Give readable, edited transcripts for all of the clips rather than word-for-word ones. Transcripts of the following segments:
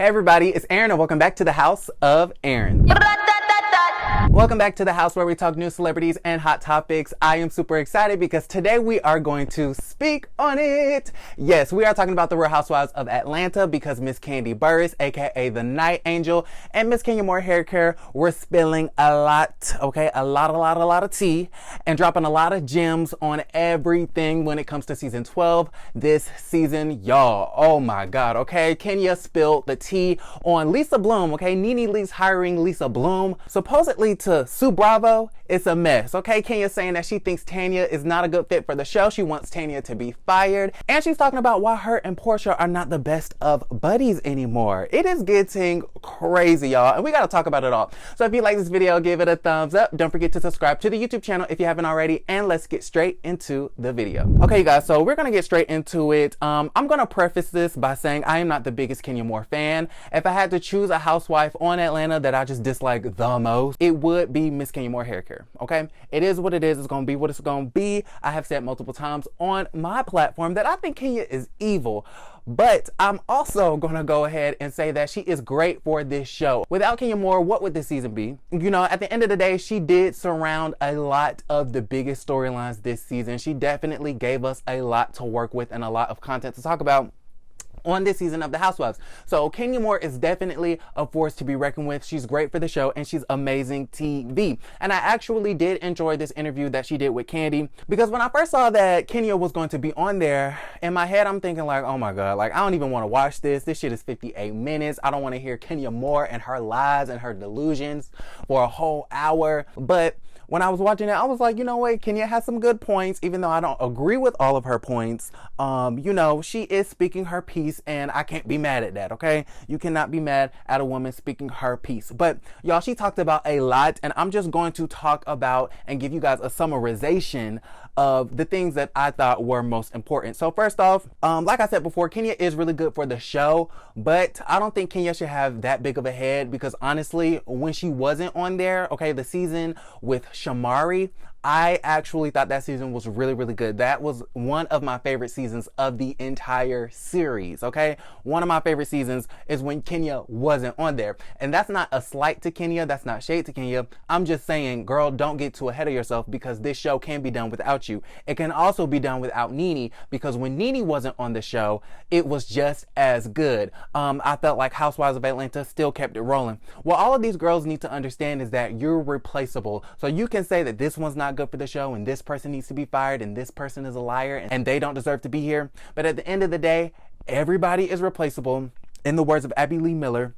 Hey everybody, it's Aaron and welcome back to the House of Aaron. Welcome back to the house where we talk news, celebrities, and hot topics. I am super excited because today we are going to speak on it. Yes, we are talking about the Real Housewives of Atlanta because Miss Kandi Burruss, aka the Night Angel, and Miss Kenya Moore Hair Care were spilling a lot, okay? A lot of tea and dropping a lot of gems on everything when it comes to season 12 this season, y'all. Oh my God, okay? Kenya spilled the tea on Lisa Bloom, okay? NeNe Leakes hiring Lisa Bloom. Supposedly to Sue Bravo, it's a mess, okay? Kenya's saying that she thinks Tanya is not a good fit for the show. She wants Tanya to be fired. And she's talking about why her and Porsha are not the best of buddies anymore. It is getting crazy, y'all. And we gotta talk about it all. So if you like this video, give it a thumbs up. Don't forget to subscribe to the YouTube channel if you haven't already. And let's get straight into the video. Okay, you guys, so we're gonna get straight into it. I'm gonna preface this by saying I am not the biggest Kenya Moore fan. If I had to choose a housewife on Atlanta that I just dislike the most, it would be Miss Kenya Moore Hair Care, okay? It is what it is. It's gonna be what it's gonna be. I have said multiple times on my platform that I think Kenya is evil, but I'm also gonna go ahead and say that she is great for this show. Without Kenya Moore, what would this season be? You know, at the end of the day, she did surround a lot of the biggest storylines this season. She definitely gave us a lot to work with and a lot of content to talk about on this season of the Housewives. So Kenya Moore is definitely a force to be reckoned with. She's great for the show and she's amazing TV. And I actually did enjoy this interview that she did with Kandi, because when I first saw that Kenya was going to be on there, in my head I'm thinking like, oh my God, like I don't even want to watch this. This shit is 58 minutes. I don't want to hear Kenya Moore and her lies and her delusions for a whole hour. But when I was watching it, I was like, you know what? Kenya has some good points, even though I don't agree with all of her points. You know, she is speaking her piece and I can't be mad at that, okay? You cannot be mad at a woman speaking her piece. But y'all, she talked about a lot and I'm just going to talk about and give you guys a summarization of the things that I thought were most important. So first off, like I said before, Kenya is really good for the show, but I don't think Kenya should have that big of a head because honestly, when she wasn't on there, okay, the season with Shamari, I actually thought that season was really, really good. That was one of my favorite seasons of the entire series, okay? One of my favorite seasons is when Kenya wasn't on there. And that's not a slight to Kenya. That's not shade to Kenya. I'm just saying, girl, don't get too ahead of yourself because this show can be done without you. It can also be done without NeNe because when NeNe wasn't on the show, it was just as good. I felt like Housewives of Atlanta still kept it rolling. What all of these girls need to understand is that you're replaceable. So you can say that this one's not good for the show and this person needs to be fired and this person is a liar and they don't deserve to be here. But at the end of the day, everybody is replaceable, in the words of Abby Lee Miller.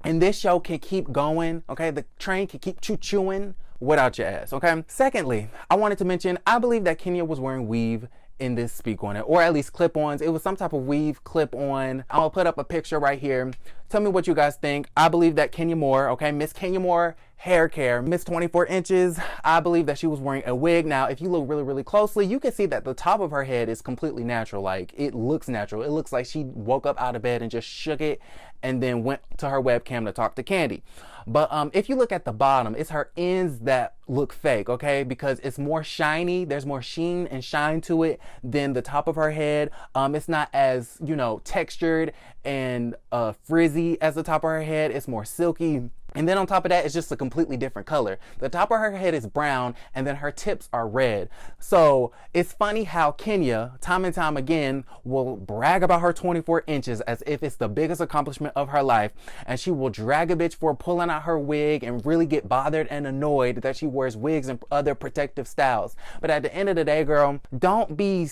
And this show can keep going, okay? The train can keep choo-chooing without your ass, okay? Secondly, I wanted to mention, I believe that Kenya was wearing weave in this speak on it, or at least clip-ons. It was some type of weave clip-on. I'll put up a picture right here. Tell me what you guys think. I believe that Kenya Moore, okay, Miss Kenya Moore Hair Care, Miss 24 inches, I believe that she was wearing a wig. Now, if you look really, really closely, you can see that the top of her head is completely natural. Like, it looks natural. It looks like she woke up out of bed and just shook it and then went to her webcam to talk to Kandi. But if you look at the bottom, it's her ends that look fake, okay? Because it's more shiny. There's more sheen and shine to it than the top of her head. It's not as, you know, textured and frizzy as the top of her head. It's more silky. And then on top of that, it's just a completely different color. The top of her head is brown and then her tips are red. So it's funny how Kenya, time and time again, will brag about her 24 inches as if it's the biggest accomplishment of her life. And she will drag a bitch for pulling out her wig and really get bothered and annoyed that she wears wigs and other protective styles. But at the end of the day, girl, don't be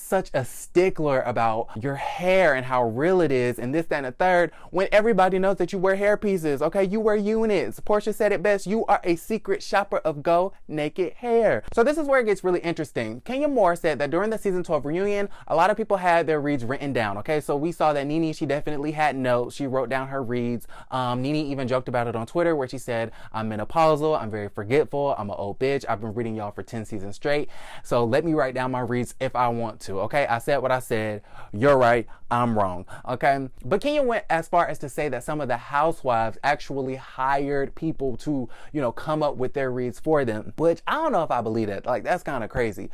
such a stickler about your hair and how real it is and this, that, and the third when everybody knows that you wear hair pieces, okay? You wear units. Porsha said it best. You are a secret shopper of Go Naked Hair. So this is where it gets really interesting. Kenya Moore said that during the season 12 reunion, a lot of people had their reads written down, okay? So we saw that NeNe, she definitely had notes. She wrote down her reads. NeNe even joked about it on Twitter where she said, I'm menopausal, I'm very forgetful, I'm an old bitch, I've been reading y'all for 10 seasons straight, so let me write down my reads if I want to. Okay, I said what I said. You're right. I'm wrong. Okay, but Kenya went as far as to say that some of the housewives actually hired people to, you know, come up with their reads for them, which I don't know if I believe that. Like, that's kind of crazy.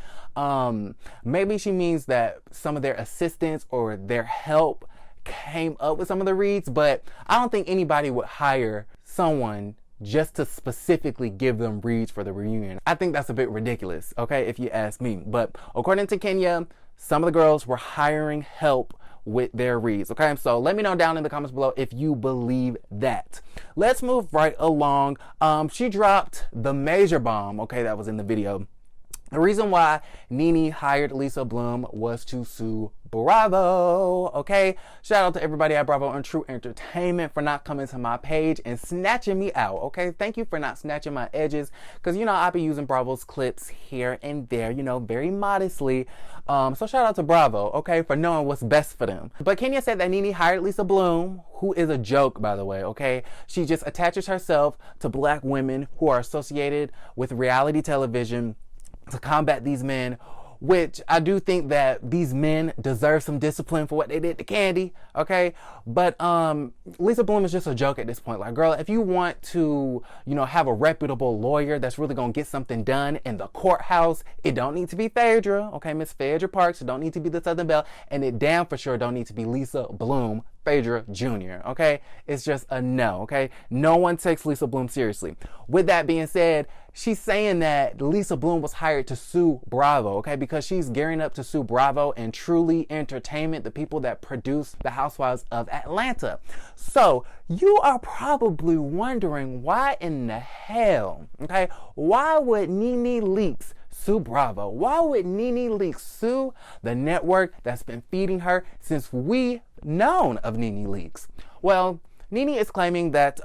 Maybe she means that some of their assistants or their help came up with some of the reads, but I don't think anybody would hire someone just to specifically give them reads for the reunion. I think that's a bit ridiculous, okay, if you ask me. But according to Kenya, some of the girls were hiring help with their reads, okay? So let me know down in the comments below if you believe that. Let's move right along. She dropped the major bomb, okay, that was in the video. The reason why NeNe hired Lisa Bloom was to sue Bravo, okay? Shout out to everybody at Bravo and True Entertainment for not coming to my page and snatching me out, okay? Thank you for not snatching my edges, because, you know, I be using Bravo's clips here and there, you know, very modestly. So shout out to Bravo, okay, for knowing what's best for them. But Kenya said that NeNe hired Lisa Bloom, who is a joke, by the way, okay? She just attaches herself to black women who are associated with reality television to combat these men, which I do think that these men deserve some discipline for what they did to Candy, okay? But Lisa Bloom is just a joke at this point. Like, girl, if you want to, you know, have a reputable lawyer that's really gonna get something done in the courthouse, it don't need to be Phaedra, okay, Miss Phaedra Parks. It don't need to be the Southern Belle, and it damn for sure don't need to be Lisa Bloom, Phaedra Jr., okay? It's just a no, okay? No one takes Lisa Bloom seriously. With that being said, she's saying that Lisa Bloom was hired to sue Bravo, okay? Because she's gearing up to sue Bravo and Truly Entertainment, the people that produce The Housewives of Atlanta. So you are probably wondering, why in the hell, okay? Why would NeNe Leakes sue Bravo? Why would NeNe Leakes sue the network that's been feeding her since we known of NeNe Leakes? Well, NeNe is claiming that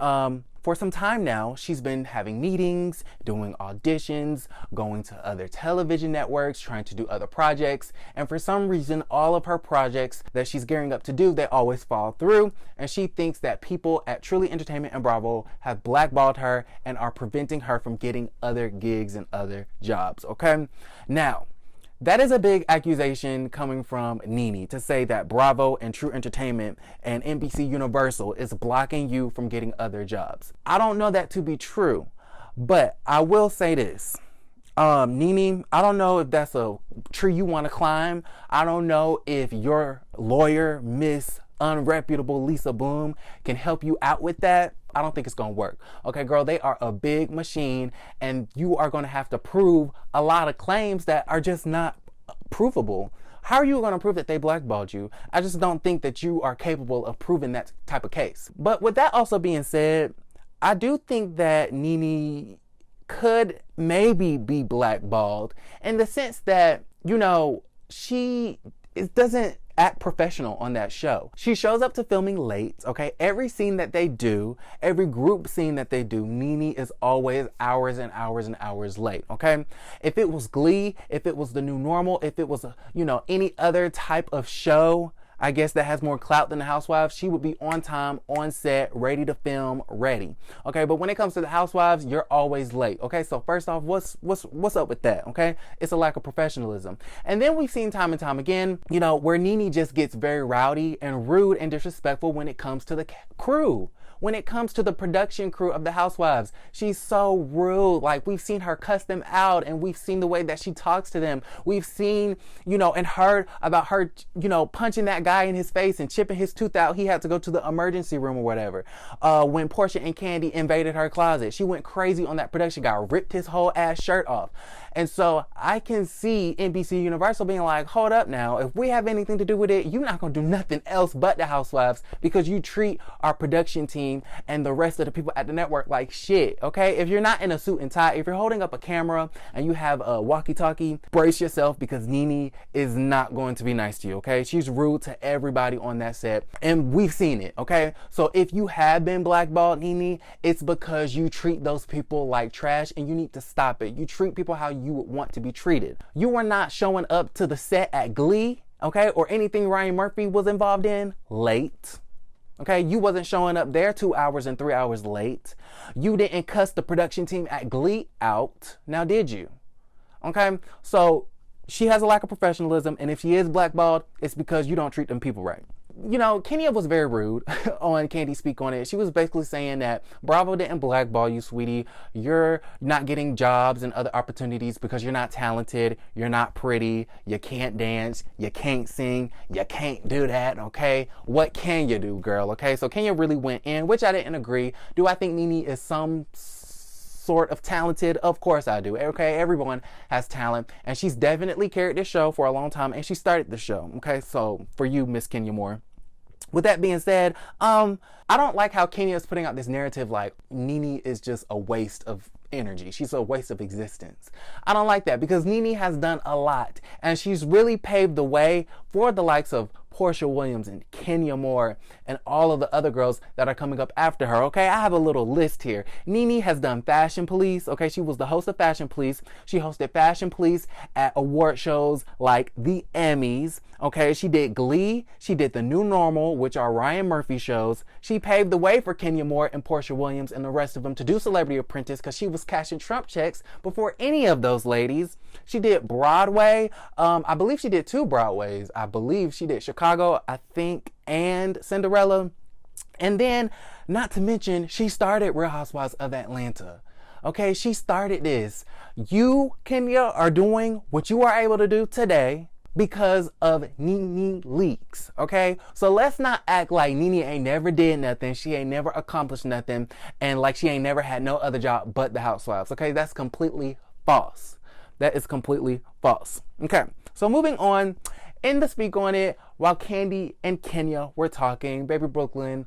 for some time now, she's been having meetings, doing auditions, going to other television networks, trying to do other projects. And for some reason, all of her projects that she's gearing up to do, they always fall through. And she thinks that people at Truly Entertainment and Bravo have blackballed her and are preventing her from getting other gigs and other jobs, okay? Now, that is a big accusation coming from NeNe, to say that Bravo and True Entertainment and NBC Universal is blocking you from getting other jobs. I don't know that to be true, but I will say this. NeNe, I don't know if that's a tree you want to climb. I don't know if your lawyer, Miss Unreputable Lisa Bloom, can help you out with that. I don't think it's gonna work. Okay, girl, they are a big machine, and you are gonna have to prove a lot of claims that are just not provable. How are you gonna prove that they blackballed you? I just don't think that you are capable of proving that type of case. But with that also being said, I do think that NeNe could maybe be blackballed in the sense that, you know, she doesn't act professional on that show. She shows up to filming late, okay? Every scene that they do, every group scene that they do, NeNe is always hours and hours and hours late, okay? If it was Glee, if it was The New Normal, if it was, you know, any other type of show, I guess, that has more clout than the Housewives, she would be on time, on set, ready to film, ready. Okay, but when it comes to the Housewives, you're always late. Okay, so first off, what's up with that? Okay, it's a lack of professionalism. And then we've seen time and time again, you know, where NeNe just gets very rowdy and rude and disrespectful when it comes to the crew. When it comes to the production crew of the Housewives, she's so rude. Like, we've seen her cuss them out, and we've seen the way that she talks to them. We've seen, you know, and heard about her, you know, punching that guy in his face and chipping his tooth out. He had to go to the emergency room or whatever. When Porsha and Candy invaded her closet, she went crazy on that production guy, ripped his whole ass shirt off. And so I can see NBC Universal being like, hold up now, if we have anything to do with it, you're not gonna do nothing else but the Housewives, because you treat our production team and the rest of the people at the network like shit, okay? If you're not in a suit and tie, if you're holding up a camera and you have a walkie-talkie, brace yourself, because NeNe is not going to be nice to you, okay? She's rude to everybody on that set, and we've seen it, okay? So if you have been blackballed, NeNe, it's because you treat those people like trash, and you need to stop it. You treat people how you would want to be treated. You were not showing up to the set at Glee, okay, or anything Ryan Murphy was involved in, late. Okay, you wasn't showing up there 2 hours and 3 hours late. You didn't cuss the production team at Glee out. Now, did you? Okay, so she has a lack of professionalism, and if she is blackballed, it's because you don't treat them people right. you know, Kenya was very rude on Candy Speak On It. She was basically saying that Bravo didn't blackball you, sweetie. You're not getting jobs and other opportunities because you're not talented, you're not pretty, you can't dance, you can't sing, you can't do that, okay? What can you do, girl, okay? So Kenya really went in, which I didn't agree. Do I think NeNe is some sort of talented? Of course I do. Okay, everyone has talent, and she's definitely carried this show for a long time, and she started the show. Okay, so for you, Miss Kenya Moore. With that being said, I don't like how Kenya is putting out this narrative like NeNe is just a waste of energy. She's a waste of existence. I don't like that, because NeNe has done a lot, and she's really paved the way for the likes of Porsha Williams and Kenya Moore and all of the other girls that are coming up after her. Okay, I have a little list here. NeNe has done Fashion Police. Okay, she was the host of Fashion Police. She hosted Fashion Police at award shows like the Emmys. Okay, she did Glee. She did The New Normal, which are Ryan Murphy shows. She paved the way for Kenya Moore and Porsha Williams and the rest of them to do Celebrity Apprentice, because she was cashing Trump checks before any of those ladies. She did Broadway. I believe she did 2 Broadways. I believe she did Chicago, I think, and Cinderella. And then, not to mention, she started Real Housewives of Atlanta. Okay, she started this. You, Kenya, are doing what you are able to do today because of NeNe leaks, okay? So let's not act like NeNe ain't never did nothing, she ain't never accomplished nothing, and like she ain't never had no other job but the Housewives, okay? That's completely false. That is completely false. Okay, so moving on, in the Speak On It, while Candy and Kenya were talking, Baby Brooklyn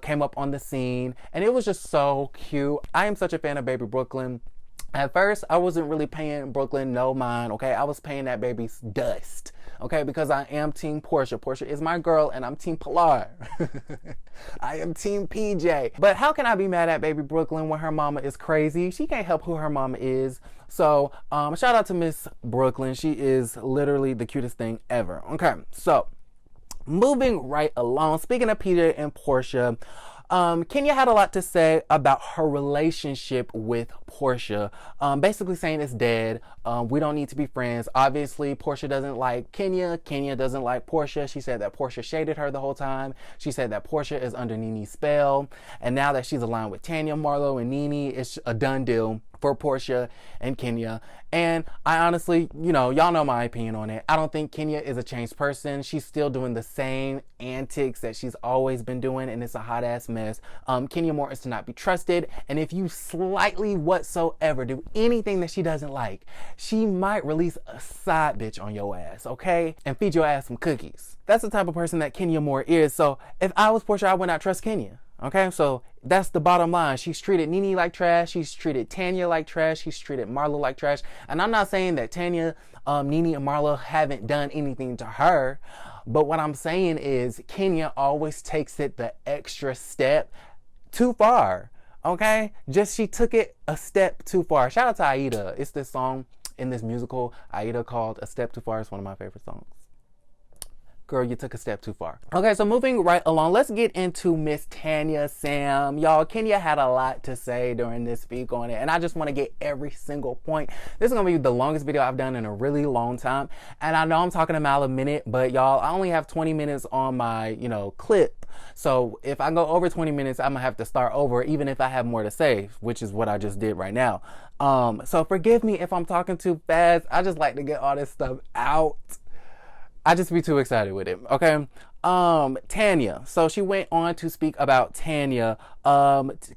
came up on the scene, and it was just so cute. I am such a fan of Baby Brooklyn. At first, I wasn't really paying Brooklyn no mind, okay? I was paying that baby's dust, okay? Because I am Team Porsha. Porsha is my girl, and I'm Team Pilar. I am Team PJ. But how can I be mad at Baby Brooklyn when her mama is crazy? She can't help who her mama is. So, shout out to Miss Brooklyn. She is literally the cutest thing ever. Okay, so moving right along. Speaking of PJ and Porsha, Kenya had a lot to say about her relationship with Porsha, basically saying it's dead. We don't need to be friends. Obviously, Porsha doesn't like Kenya. Kenya doesn't like Porsha. She said that Porsha shaded her the whole time. She said that Porsha is under NeNe's spell. And now that she's aligned with Tanya, Marlo, and NeNe, it's a done deal for Porsha and Kenya. And I honestly, you know, y'all know my opinion on it. I don't think Kenya is a changed person. She's still doing the same antics that she's always been doing, and it's a hot ass mess. Kenya Moore is to not be trusted, and if you slightly whatsoever do anything that she doesn't like, she might release a side bitch on your ass, okay? And feed your ass some cookies. That's the type of person that Kenya Moore is. So if I was Porsha, I would not trust Kenya. Okay, so that's the bottom line. She's treated NeNe like trash. She's treated Tanya like trash. She's treated Marlo like trash. And I'm not saying that Tanya, NeNe, and Marlo haven't done anything to her. But what I'm saying is Kenya always takes it the extra step too far. Okay? Just she took it a step too far. Shout out to Aida. It's this song in this musical, Aida, called A Step Too Far. It's one of my favorite songs. Girl, you took a step too far. Okay, so moving right along, let's get into Miss Tanya Sam. Y'all, Kenya had a lot to say during this Speak On It, and I just want to get every single point. This is going to be the longest video I've done in a really long time, and I know I'm talking a mile a minute, but y'all, I only have 20 minutes on my, you know, clip. So if I go over 20 minutes, I'm going to have to start over, even if I have more to say, which is what I just did right now. So forgive me if I'm talking too fast. I just like to get all this stuff out. I just be too excited with it, okay? Tanya. So she went on to speak about Tanya.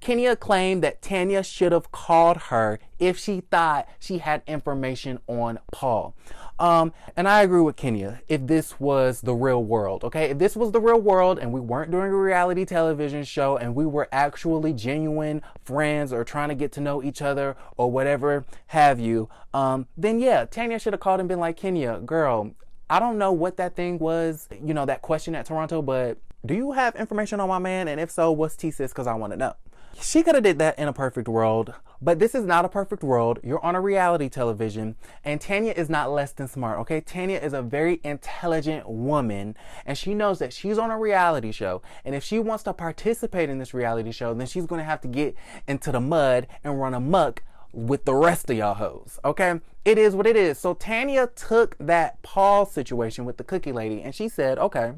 Kenya claimed that Tanya should have called her if she thought she had information on Paul. And I agree with Kenya if this was the real world, okay? If this was the real world and we weren't doing a reality television show and we were actually genuine friends or trying to get to know each other or whatever have you, then yeah, Tanya should have called and been like, Kenya, girl, I don't know what that thing was, you know, that question at Toronto, but do you have information on my man? And if so, what's T-sis? Because I want to know. She could have did that in a perfect world, but this is not a perfect world. You're on a reality television, and Tanya is not less than smart, okay? Tanya is a very intelligent woman, and she knows that she's on a reality show, and if she wants to participate in this reality show, then she's going to have to get into the mud and run amok with the rest of y'all hoes, okay? It is what it is. So Tanya took that Paul situation with the cookie lady and she said, okay,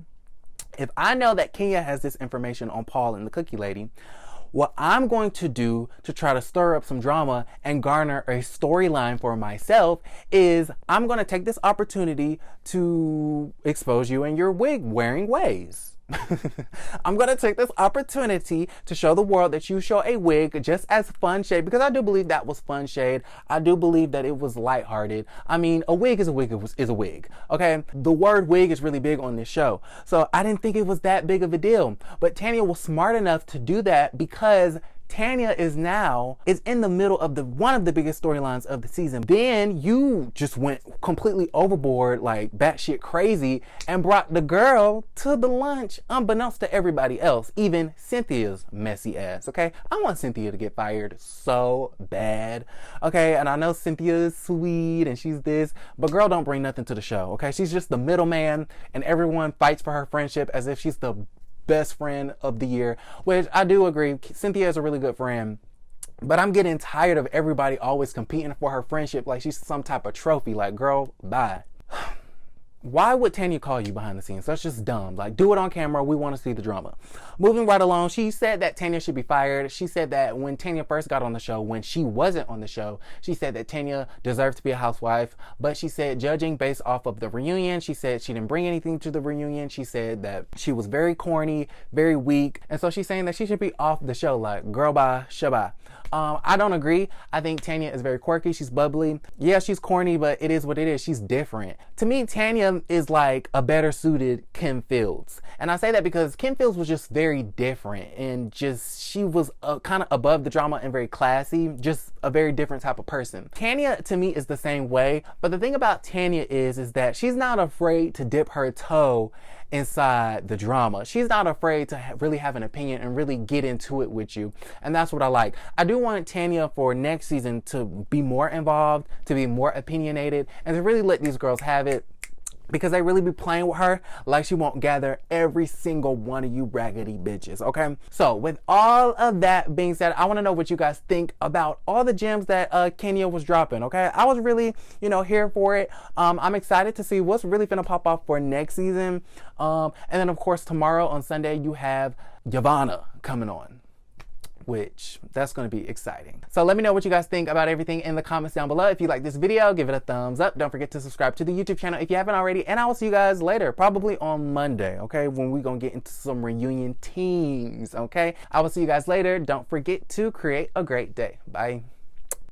if I know that Kenya has this information on Paul and the cookie lady, what I'm going to do to try to stir up some drama and garner a storyline for myself is I'm going to take this opportunity to expose you in your wig wearing ways. I'm going to take this opportunity to show the world that you show a wig just as fun shade, because I do believe that was fun shade. I do believe that it was lighthearted. I mean, a wig is a wig is a wig. Okay. The word wig is really big on this show. So I didn't think it was that big of a deal, but Tanya was smart enough to do that because Tanya is in the middle of one of the biggest storylines of the season. Then you just went completely overboard, like batshit crazy, and brought the girl to the lunch unbeknownst to everybody else, even Cynthia's messy ass. Okay, I want Cynthia to get fired so bad. Okay, and I know Cynthia is sweet and she's this, but girl, don't bring nothing to the show. Okay, she's just the middleman, and everyone fights for her friendship as if she's the best friend of the year, which I do agree. Cynthia is a really good friend, but I'm getting tired of everybody always competing for her friendship like she's some type of trophy. Like, girl, bye. Why would Tanya call you behind the scenes? That's just dumb. Like, do it on camera. We want to see the drama. Moving right along, she said that Tanya should be fired. She said that when Tanya first got on the show, when she wasn't on the show, she said that Tanya deserved to be a housewife. But she said, judging based off of the reunion, she said she didn't bring anything to the reunion. She said that she was very corny, very weak. And so she's saying that she should be off the show. Like, girl, bye, shabba. I don't agree. I think Tanya is very quirky. She's bubbly. Yeah, she's corny, but it is what it is. She's different. To me, Tanya is like a better suited Kim Fields. And I say that because Kim Fields was just very different, and just, she was kind of above the drama and very classy, just a very different type of person. Tanya, to me, is the same way. But the thing about Tanya is that she's not afraid to dip her toe inside the drama. She's not afraid to really have an opinion and really get into it with you. And that's what I like. I do want Tanya for next season to be more involved, to be more opinionated, and to really let these girls have it, because they really be playing with her like she won't gather every single one of you raggedy bitches, okay? So with all of that being said, I want to know what you guys think about all the gems that Kenya was dropping, okay? I was really, here for it. I'm excited to see what's really gonna pop off for next season. And then, of course, tomorrow on Sunday, you have Yavanna coming on, which that's going to be exciting. So let me know what you guys think about everything in the comments down below. If you like this video, give it a thumbs up. Don't forget to subscribe to the YouTube channel if you haven't already. And I will see you guys later, probably on Monday, okay? When we're going to get into some reunion teams, okay? I will see you guys later. Don't forget to create a great day. Bye.